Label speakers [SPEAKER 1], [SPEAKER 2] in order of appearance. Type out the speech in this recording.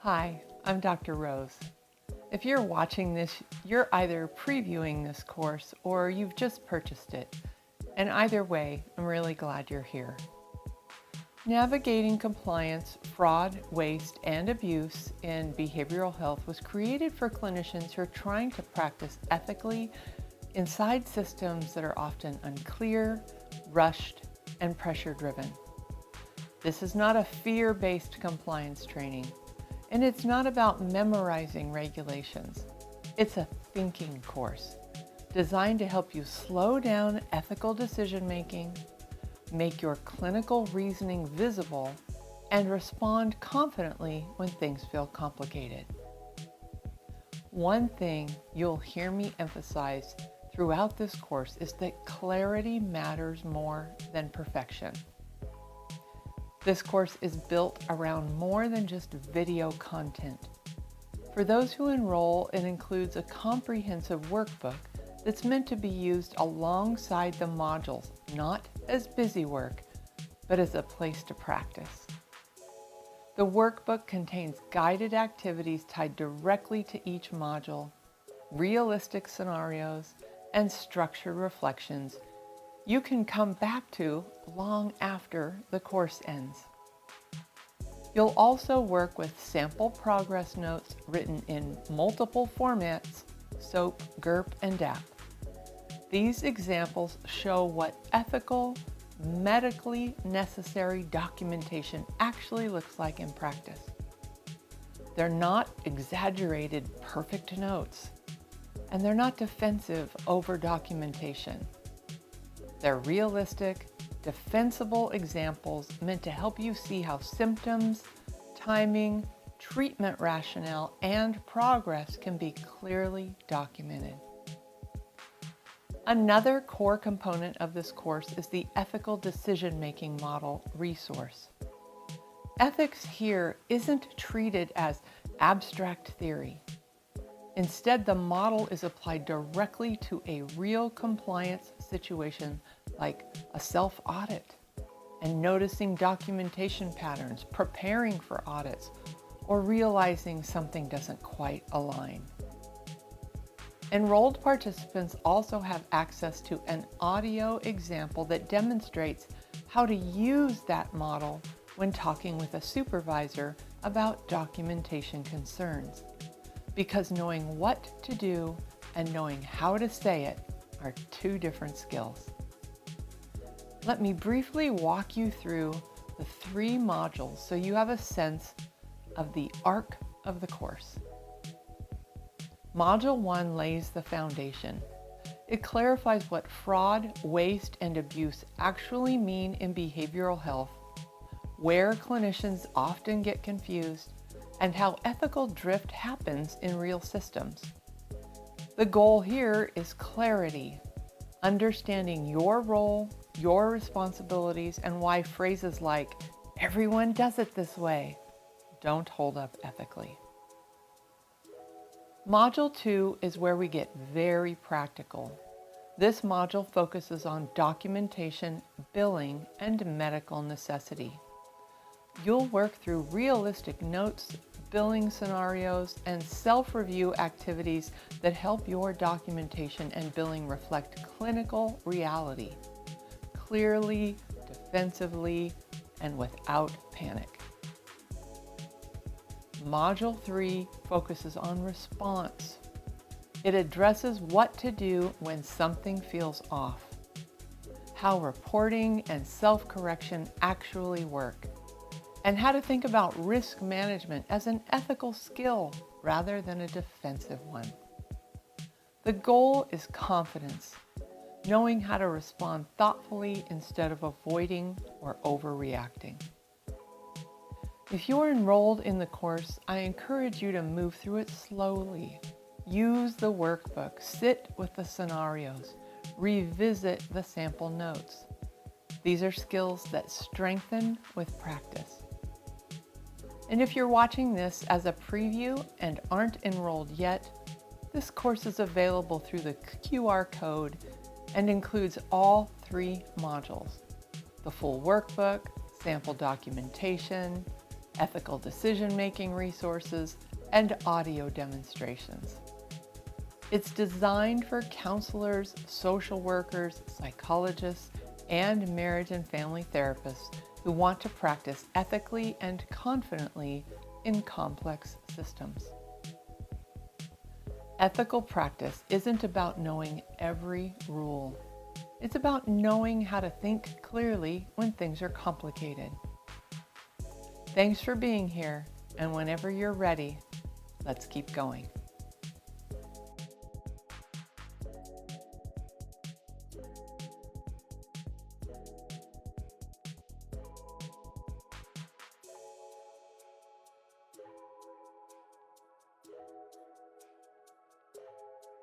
[SPEAKER 1] Hi, I'm Dr. Rose. If you're watching this, you're either previewing this course or you've just purchased it. And either way, I'm really glad you're here. Navigating compliance, fraud, waste, and abuse in behavioral health was created for clinicians who are trying to practice ethically inside systems that are often unclear, rushed, and pressure-driven. This is not a fear-based compliance training. And it's not about memorizing regulations. It's a thinking course designed to help you slow down ethical decision-making, make your clinical reasoning visible, and respond confidently when things feel complicated. One thing you'll hear me emphasize throughout this course is that clarity matters more than perfection. This course is built around more than just video content. For those who enroll, it includes a comprehensive workbook that's meant to be used alongside the modules, not as busy work, but as a place to practice. The workbook contains guided activities tied directly to each module, realistic scenarios, and structured reflections you can come back to long after the course ends. You'll also work with sample progress notes written in multiple formats, SOAP, GURP, and DAP. These examples show what ethical, medically necessary documentation actually looks like in practice. They're not exaggerated perfect notes, and they're not defensive over-documentation. They're realistic, defensible examples meant to help you see how symptoms, timing, treatment rationale, and progress can be clearly documented. Another core component of this course is the ethical decision-making model resource. Ethics here isn't treated as abstract theory. Instead, the model is applied directly to a real compliance situation like a self-audit and noticing documentation patterns, preparing for audits, or realizing something doesn't quite align. Enrolled participants also have access to an audio example that demonstrates how to use that model when talking with a supervisor about documentation concerns. Because knowing what to do and knowing how to say it are two different skills. Let me briefly walk you through the 3 modules so you have a sense of the arc of the course. Module 1 lays the foundation. It clarifies what fraud, waste, and abuse actually mean in behavioral health, where clinicians often get confused, and how ethical drift happens in real systems. The goal here is clarity, understanding your role, your responsibilities, and why phrases like, "everyone does it this way," don't hold up ethically. Module 2 is where we get very practical. This module focuses on documentation, billing, and medical necessity. You'll work through realistic notes, billing scenarios, and self-review activities that help your documentation and billing reflect clinical reality, clearly, defensively, and without panic. Module 3 focuses on response. It addresses what to do when something feels off, how reporting and self-correction actually work, and how to think about risk management as an ethical skill rather than a defensive one. The goal is confidence, knowing how to respond thoughtfully instead of avoiding or overreacting. If you're enrolled in the course, I encourage you to move through it slowly. Use the workbook, sit with the scenarios, revisit the sample notes. These are skills that strengthen with practice. And if you're watching this as a preview and aren't enrolled yet, this course is available through the QR code and includes all 3 modules: the full workbook, sample documentation, ethical decision-making resources, and audio demonstrations. It's designed for counselors, social workers, psychologists, and marriage and family therapists who want to practice ethically and confidently in complex systems. Ethical practice isn't about knowing every rule. It's about knowing how to think clearly when things are complicated. Thanks for being here, and whenever you're ready, let's keep going.